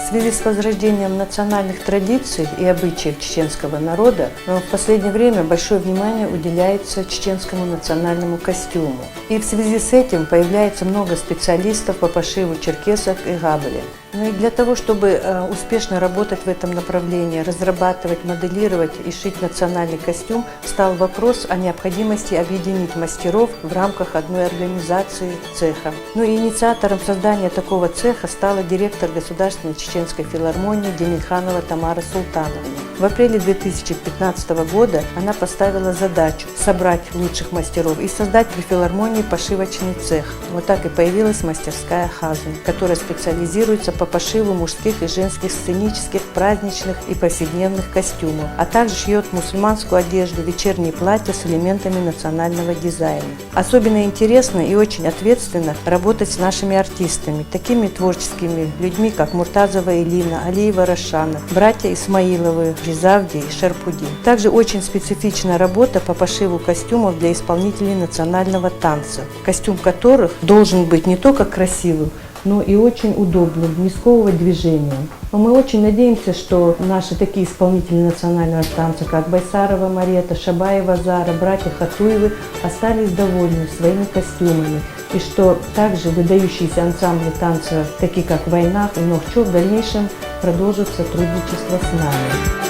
В связи с возрождением национальных традиций и обычаев чеченского народа в последнее время большое внимание уделяется чеченскому национальному костюму. И в связи с этим появляется много специалистов по пошиву черкесок и габели. Ну и для того, чтобы успешно работать в этом направлении, разрабатывать, моделировать и шить национальный костюм, встал вопрос о необходимости объединить мастеров в рамках одной организации цеха. Ну и инициатором создания такого цеха стала директор Государственной чеченской филармонии Демельханова Тамара Султановна. В апреле 2015 года она поставила задачу собрать лучших мастеров и создать при филармонии пошивочный цех. Вот так и появилась мастерская «Хазм», которая специализируется по пошиву мужских и женских сценических, праздничных и повседневных костюмов, а также шьет мусульманскую одежду, вечерние платья с элементами национального дизайна. Особенно интересно и очень ответственно работать с нашими артистами, такими творческими людьми, как Муртазова Элина, Алиева Рошана, братья Исмаиловы, Ризавди и Шарпуди. Также очень специфичная работа по пошиву костюмов для исполнителей национального танца, костюм которых должен быть не только красивым, но и очень удобным, не сковывать движением. Но мы очень надеемся, что наши такие исполнители национального танца, как Байсарова Марета, Шабаева Зара, братья Хатуевы, остались довольны своими костюмами. И что также выдающиеся ансамбли танца, такие как Вайнах и Нохчо, в дальнейшем продолжат сотрудничество с нами.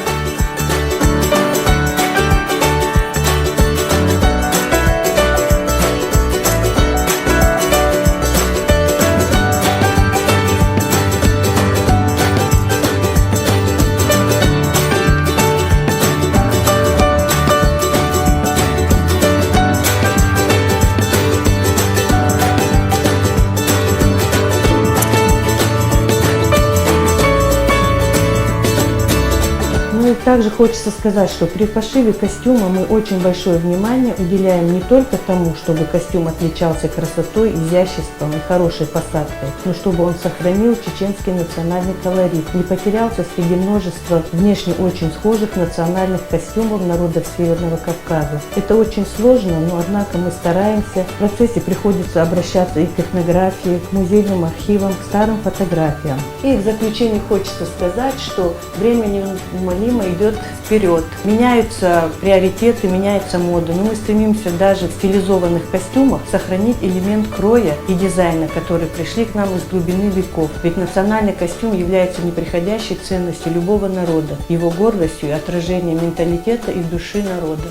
Также хочется сказать, что при пошиве костюма мы очень большое внимание уделяем не только тому, чтобы костюм отличался красотой, изяществом и хорошей посадкой, но чтобы он сохранил чеченский национальный колорит, не потерялся среди множества внешне очень схожих национальных костюмов народов Северного Кавказа. Это очень сложно, но однако мы стараемся. В процессе приходится обращаться и к этнографии, к музейным архивам, к старым фотографиям. И в заключение хочется сказать, что время неумолимо идет вперед. Меняются приоритеты, меняется мода, но мы стремимся даже в стилизованных костюмах сохранить элемент кроя и дизайна, которые пришли к нам из глубины веков. Ведь национальный костюм является неприходящей ценностью любого народа, его гордостью и отражением менталитета и души народа.